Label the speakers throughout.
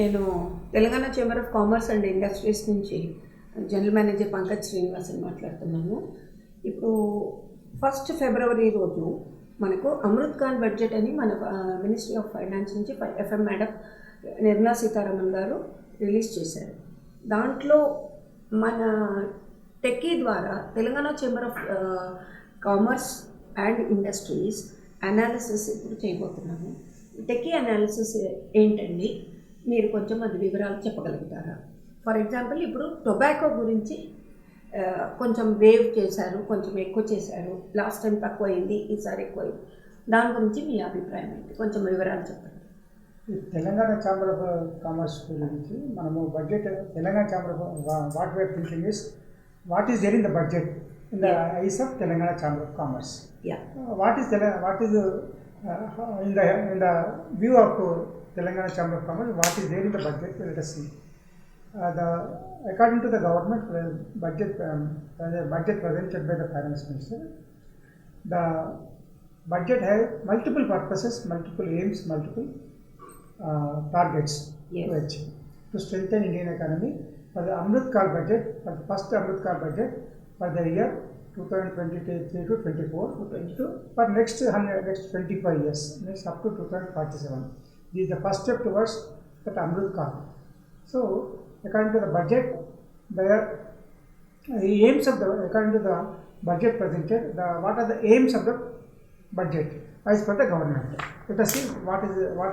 Speaker 1: నేను Telangana chamber of commerce and industries నుంచి general manager Pankaj Srinivas అని మాట్లాడుతున్నాను. ఇప్పుడు 1st ఫిబ్రవరి రోజు మనకు అమృత్ కాల్ బడ్జెట్ అని మన మినిస్ట్రీ ఆఫ్ ఫైనాన్స్ నుంచి ఎఫ్ఎం మేడం నిర్మలా సీతారామన్ గారు రిలీజ్ చేశారు. దాంట్లో మన టెక్కీ ద్వారా Telangana chamber of commerce and industries analysis ఇప్పుడు చేయబోతున్నాము. టెక్కీ అనాలిసిస్ ఏంటండి, మీరు కొంచెం అది వివరాలు చెప్పగలుగుతారా? ఫర్ ఎగ్జాంపుల్, ఇప్పుడు టొబాకో గురించి కొంచెం వేవ్ చేశారు, కొంచెం ఎక్కువ చేశారు, లాస్ట్ టైం తక్కువ అయింది, ఈసారి ఎక్కువైంది. దాని గురించి మీ అభిప్రాయం ఏంటి? కొంచెం వివరాలు చెప్పండి.
Speaker 2: తెలంగాణ ఛాంబర్ ఆఫ్ కామర్స్ గురించి మనము budget Telangana chamber of what we are thinking is what is there in the budget in the eyes of Telangana chamber of commerce. What is in the view of Telangana Chamber of Commerce, what is there in the budget? Let us see. According to the government budget presented by the finance minister, the budget has multiple purposes, multiple aims, multiple targets to achieve to strengthen Indian economy. For the Amrit Kaal budget, for the first Amrit Kaal budget for the year 2023 to 24 to 22 for next 25 years, next up to 2047. This is the first step towards that Amrit Kaal. So, according to the budget, the aims of the according to the budget presented, what are the aims of the budget as per the government? Let us see what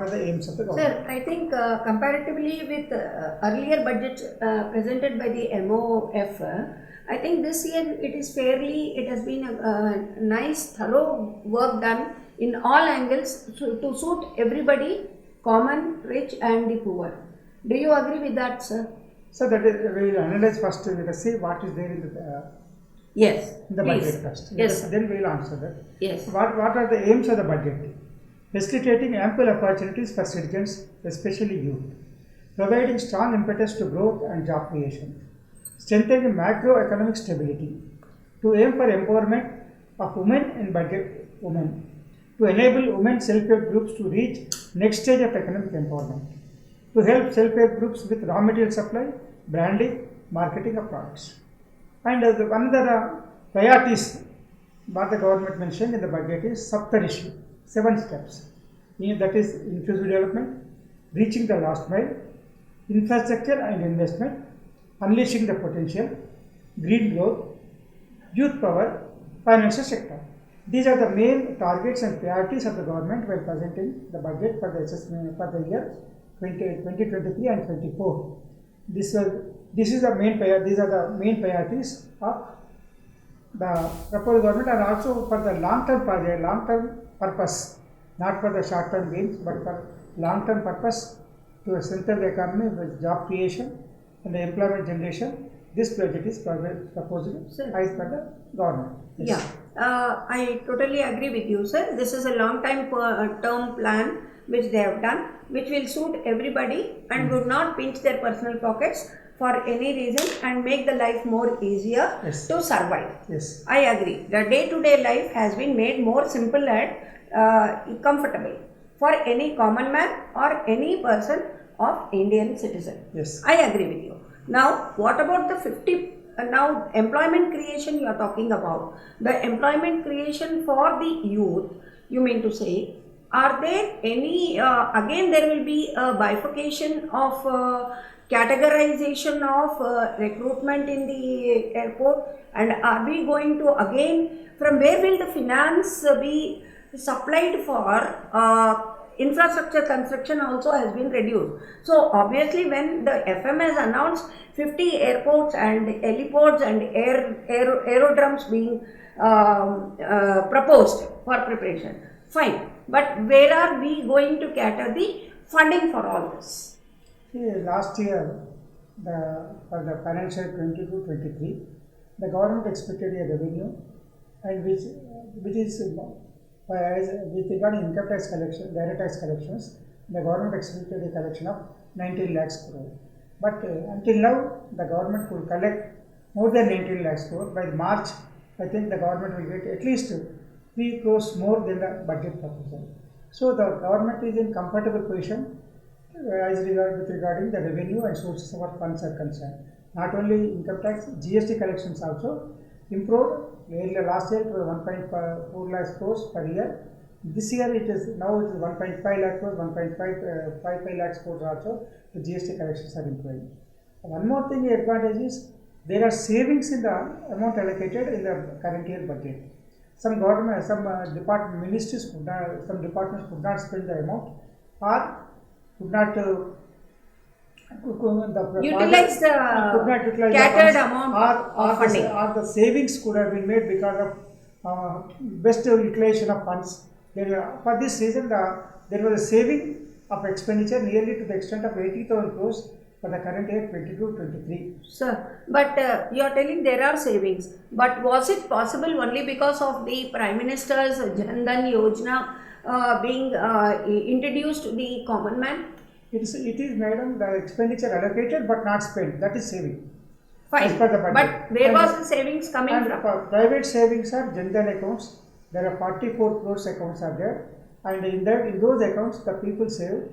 Speaker 2: are the aims of the government.
Speaker 1: Sir, I think comparatively with earlier budget presented by the MOF, I think this year it has been a nice, thorough work done in all angles to suit everybody, common, rich and the poor. Do you agree with that, sir?
Speaker 2: So that is, we will analyze first. Let us see what is there in the in the budget first.
Speaker 1: Yes.
Speaker 2: Then we will answer that.
Speaker 1: Yes.
Speaker 2: What are the aims of the budget? Facilitating ample opportunities for citizens, especially youth. Providing strong impetus to growth and job creation. Strengthening macroeconomic stability, to aim for empowerment of women and budget women, to enable women self-help groups to reach next stage of economic empowerment, to help self-help groups with raw material supply, branding, marketing of products. And one of the priorities what the government mentioned in the budget is Saptarishi, 7 steps. That is inclusive development, reaching the last mile, infrastructure and investment, unleashing the potential, green growth, youth power, financial sector. These are the main targets and priorities of the government while presenting the budget for the assessment for the year 2023 and 24. These are the main priorities of the proposed government, and also for the long-term project, long-term purpose, not for the short-term gains, but for long-term purpose to strengthen the economy with job creation and the employment generation. This project is proposed as per the government.
Speaker 1: Yes. Yeah, I totally agree with you, sir. This is a long time term plan which they have done, which will suit everybody and would not pinch their personal pockets for any reason and make the life more easier to survive.
Speaker 2: Yes.
Speaker 1: I agree. The day-to-day life has been made more simple and comfortable for any common man or any person of Indian citizen.
Speaker 2: Yes.
Speaker 1: I agree with you. Now, what about the 50? Now, employment creation you are talking about. The employment creation for the youth, you mean to say, are there any, again there will be a bifurcation of categorization of recruitment in the airport, and are we going to again, from where will the finance be supplied for infrastructure construction also has been reduced. So obviously when the FM has announced 50 airports and heliports and aerodromes being proposed for preparation, fine. But where are we going to cater the funding for all this?
Speaker 2: Last year, for the financial 22-23, the government expected a revenue, and which is with regard to income tax collection, direct tax collections, the government expected a collection of 19 lakhs crore. But until now, the government could collect more than 19 lakhs crore. By March, I think the government will get at least 3 crores more than the budget proposal. So the government is in comfortable position with regarding the revenue and sources of our funds are concerned. Not only income tax, GST collections also improved. Earlier last year it was 1.4 lakh crores per year. This year it is 1.5 lakh crores, 1.55 lakh crores also. The GST collections are improving. One more thing, the advantage is there are savings in the amount allocated in the current year budget. Some government, department ministries some departments could not spend the amount or could not
Speaker 1: Utilize the scattered amount of funding.
Speaker 2: Or the savings could have been made because of best utilization of funds. For this reason, there was a saving of expenditure nearly to the extent of 80,000 crores for the current year 22-23.
Speaker 1: Sir, but you are telling there are savings. But was it possible only because of the Prime Minister's Jan Dhan Yojana being introduced to the common man?
Speaker 2: It is, madam, the expenditure allocated but not spent. That is saving.
Speaker 1: Fine.
Speaker 2: As per the budget.
Speaker 1: But where was the savings coming from?
Speaker 2: Private savings are Jan Dhan accounts. There are 44 crores accounts are there. And in those accounts, the people save.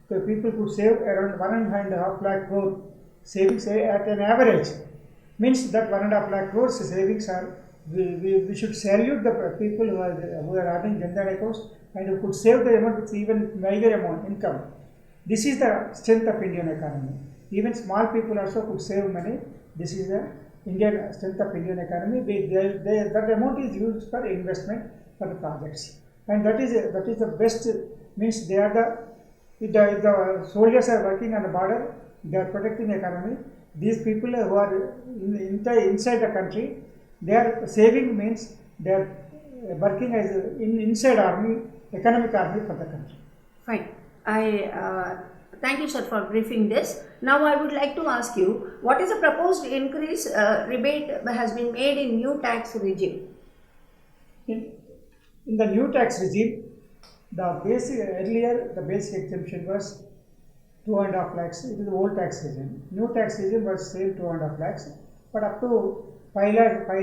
Speaker 2: The people could save around 1.5 lakh crore savings at an average. Means that 1.5 lakh crores savings are, we should salute the people who are having Jan Dhan accounts and who could save the amount with even meager amount income. This is the strength of Indian economy. Even small people also could save money. This is the Indian strength of Indian economy. That amount is used for investment for the projects, and that is the best. Means they are if the soldiers are working on the border, they are protecting the economy. These people who are inside the country, they are saving means they are working as inside army, economic army for the country.
Speaker 1: Fine. I thank you, sir, for briefing this. Now I would like to ask you, what is the proposed increase rebate has been made in new tax regime?
Speaker 2: In the new tax regime, earlier the basic exemption was 2.5 lakhs. It is the old tax regime. New tax regime was same 2.5 lakhs, but up to 5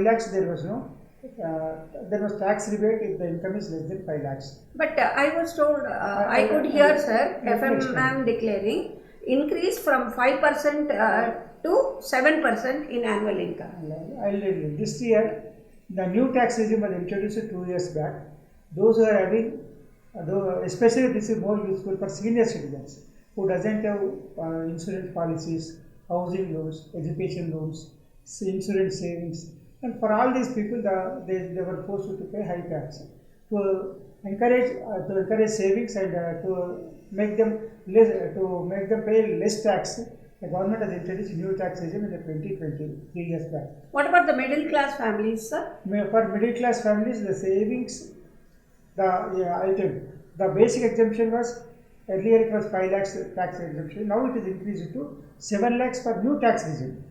Speaker 2: lakhs there was no. There was tax rebate if the income is less than 5 lakhs.
Speaker 1: But I was told, I could hear, sir, FM ma'am declaring increase from 5% to 7% in annual income.
Speaker 2: This year, the new tax regime was introduced 2 years back. Those who are having, especially this is more useful for senior citizens who doesn't have insurance policies, housing loans, education loans, insurance savings. And for all these people, they were forced to pay high tax to encourage savings and to make them pay less tax. The government has introduced new tax regime in the 2020, 3 years back.
Speaker 1: What about the middle class families, sir?
Speaker 2: For middle class families, the savings, the basic exemption was earlier it was 5 lakhs tax exemption. Now it is increased to 7 lakhs for new tax regime.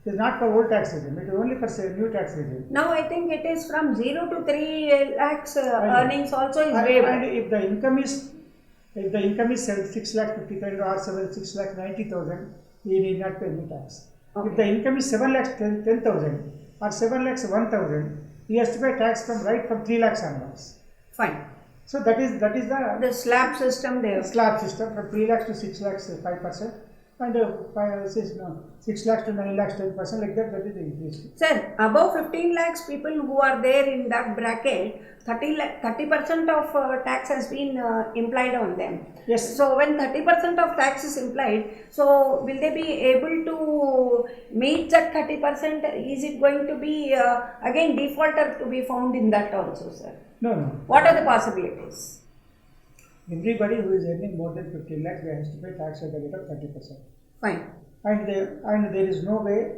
Speaker 2: It is not for old tax regime, it is only for new tax regime.
Speaker 1: Now I think it is from 0 to 3 lakhs earnings also is waived.
Speaker 2: And if the income is 6 lakh 50,000 or 6 lakh 90,000, he need not pay any tax. Okay. If the income is 7 lakhs 10,000 or 7 lakhs 1,000, he has to pay tax from 3 lakhs onwards.
Speaker 1: Fine.
Speaker 2: So that is
Speaker 1: the slab system there.
Speaker 2: Slab system from 3 lakhs to 6 lakhs 5%. And 6 lakhs to 9 lakhs 10%, like that is the increase.
Speaker 1: Sir, above 15 lakhs people who are there in that bracket, 30% of tax has been implied on them.
Speaker 2: Yes.
Speaker 1: So when 30% of tax is implied, so will they be able to meet that 30%? Is it going to be again defaulter to be found in that also, sir?
Speaker 2: No.
Speaker 1: What are the possibilities?
Speaker 2: Everybody who is earning more than 15 lakhs, they has to pay tax at the rate of 30%.
Speaker 1: Fine.
Speaker 2: And there is no way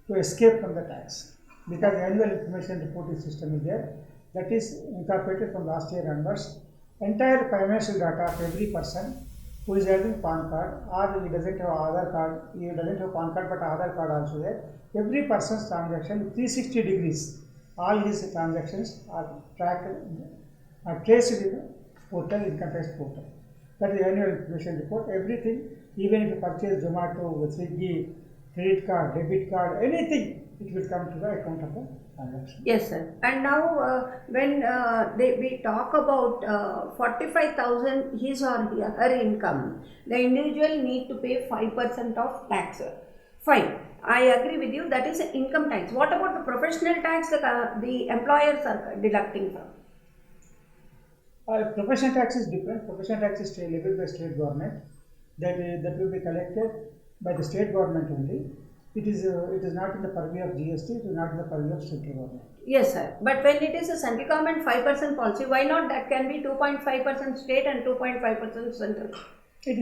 Speaker 2: to escape from the tax because the annual information reporting system is there. That is incorporated from last year onwards. Entire financial data of every person who is having PAN card or he doesn't have Aadhaar card, he doesn't have PAN card but Aadhaar card also there. Every person's transaction 360 degrees, all his transactions are tracked, are traced in the portal, income tax portal. That is the annual information report. Everything, even if you purchase Zomato, Swiggy, credit card, debit card, anything, it will come to the account of the transaction.
Speaker 1: Yes, sir. And now, when we talk about 45,000 his or her income, the individual need to pay 5% of tax. Fine, I agree with you. That is income tax. What about the professional tax that the employers are deducting from?
Speaker 2: Professional tax is different. Professional tax is levied by state government. That will be collected by the state government only. It is not in the purview of GST. It is not in the purview of central government.
Speaker 1: Yes, sir. But when it is a central government 5% policy, why not that can be 2.5% state and 2.5% central?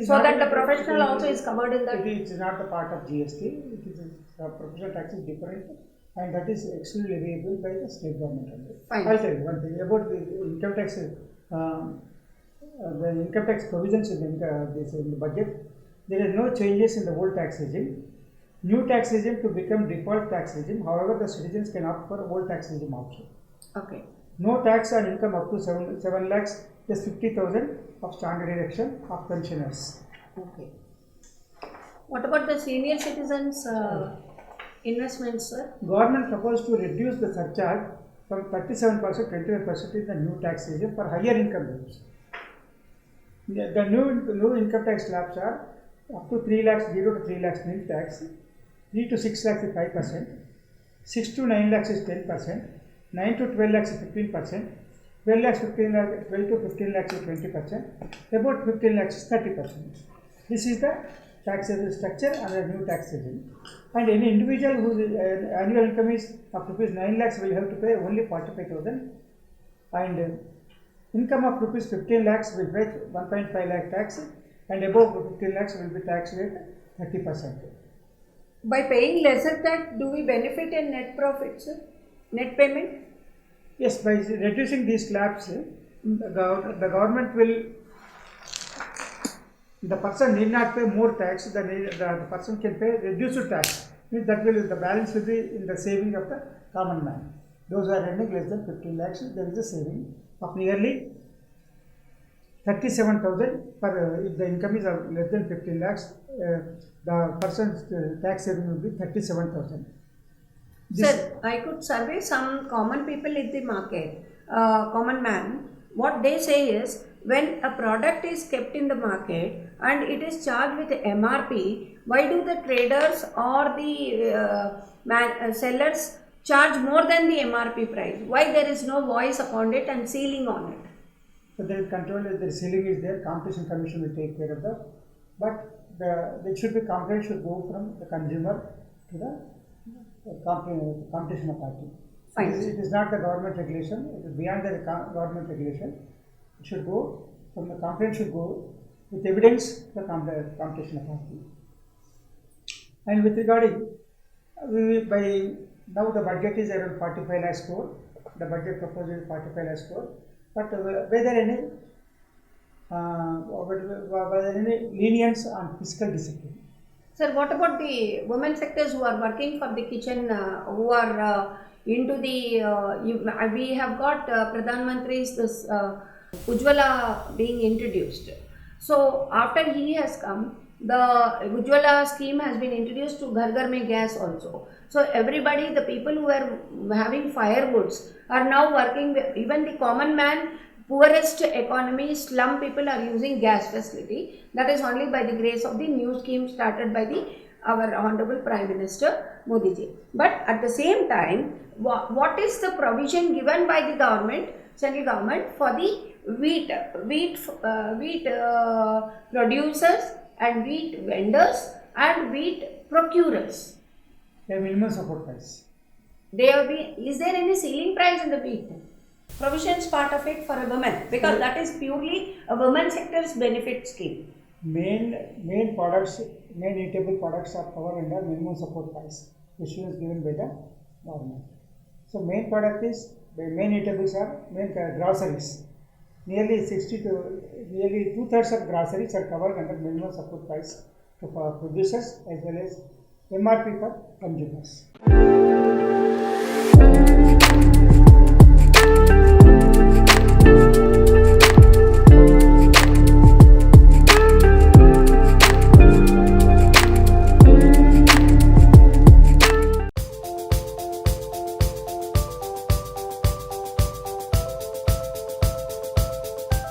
Speaker 1: So that the professional also is covered in that.
Speaker 2: It is not the part of GST. It is professional tax is different, and that is exclusively leviable by the state government only.
Speaker 1: Fine.
Speaker 2: I'll tell you one thing about the income tax. The income tax provisions in the budget. There is no changes in the old tax regime. New tax regime to become default tax regime. However, the citizens can opt for old tax regime also.
Speaker 1: Okay.
Speaker 2: No tax on income up to 7 lakhs plus 50,000 of standard deduction of pensioners.
Speaker 1: Okay. What about the senior citizens investments, sir?
Speaker 2: Government proposed to reduce the surcharge from 37% to 25% in the new tax regime for higher income groups. The new income tax slabs are up to 3 lakhs 0 to 3 lakhs nil tax, 3 to 6 lakhs is 5%, 6 to 9 lakhs is 10%, 9 to 12 lakhs is 15%, 12 to 15 lakhs is 20%, about 15 lakhs is 30%. This is the taxable structure under the new tax regime. And any individual whose annual income is of rupees 9 lakhs will have to pay only 45,000, and income of rupees 15 lakhs will pay 1.5 lakh tax, and above 15 lakhs will be tax rate 30%.
Speaker 1: By paying lesser tax, do we benefit in net profits, sir? Net payment?
Speaker 2: Yes, by reducing these slabs, the government will, the person need not pay more tax, the person can pay reduced tax. That will, the balance will be in the saving of the common man. Those who are earning less than 15 lakhs, there is a saving of nearly 37,000 per, if the income is less than 15 lakhs, the person's tax saving will be 37,000.
Speaker 1: Sir, I could survey some common people in the market, common man. What they say is, when a product is kept in the market and it is charged with MRP, why do the traders or the sellers charge more than the MRP price? Why there is no voice upon it and ceiling on it?
Speaker 2: So there is control, the ceiling is there, competition commission will take care of that. But it should be, complaint should go from the consumer to the competition authority.
Speaker 1: Fine.
Speaker 2: It is not the government regulation, it is beyond the government regulation. It should go, from the complaint should go with evidence to the competition authority. And with regarding, by now the budget is around 45 lakh crore, the budget proposal is 45 lakh crore, but whether any lenience on fiscal discipline.
Speaker 1: Sir, what about the women sectors who are working for the kitchen, who are into the, we have got Pradhan Mantri's this Ujjwala being introduced. So after he has come, the Ujjwala scheme has been introduced to Ghar Ghar Mein gas also. So everybody, the people who are having firewoods are now working, even the common man, poorest economy, slum people are using gas facility. That is only by the grace of the new scheme started by our Honorable Prime Minister Modi ji. But at the same time, what is the provision given by the government, central government, for the wheat producers and wheat vendors and wheat procurers?
Speaker 2: A minimum support price.
Speaker 1: Is there any ceiling price in the wheat? Provisions part of it for a woman, because that is purely a women sector's benefit scheme.
Speaker 2: Main products, main eatable products are covered under minimum support price, which is given by the government. So main product is, main eatables are main groceries. Nearly 2/3 of groceries are covered under minimum support price for producers as well as MRP for consumers.